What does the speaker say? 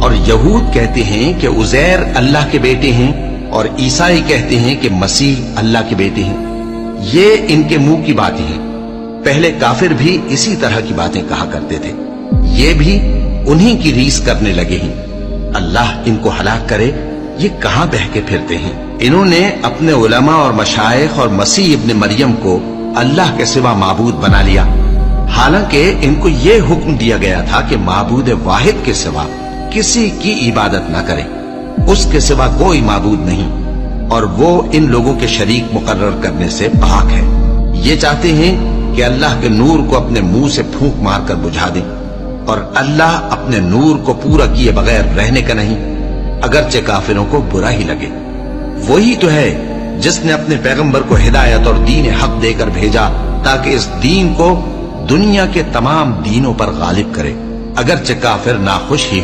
और यहूद कहते हैं कि उजैर अल्लाह के बेटे हैं और ईसाई कहते हैं कि मसीह अल्लाह के बेटे हैं। ये इनके मुंह की बातें हैं। पहले काफिर भी इसी तरह की बातें कहा करते थे। ये भी उन्हीं की रीस करने लगे हैं। अल्लाह इनको हलाक करे, ये कहां बह के फिरते हैं। इन्होंने अपने उलमा और मशाइख और मसीह इब्न मरियम को अल्लाह के सिवा माबूद बना लिया, हालांकि इनको ये हुक्म दिया गया था कि माबूद वाहिद के सिवा किसी की इबादत न करें। उसके सिवा कोई माबूद नहीं और वो इन लोगों के शरीक मुकर्रर करने से पाक है। ये चाहते हैं कि अल्लाह के नूर को अपने मुंह से फूंक मारकर बुझा दें और अल्लाह अपने नूर को पूरा किए बगैर रहने का नहीं, अगरचे काफिरों को बुरा ही लगे। वही तो है जिसने अपने पैगंबर को हिदायत और दीन हक देकर भेजा ताकि इस दीन को दुनिया के तमाम दीनों पर गालिब करे, अगरचे काफिर नाखुश ही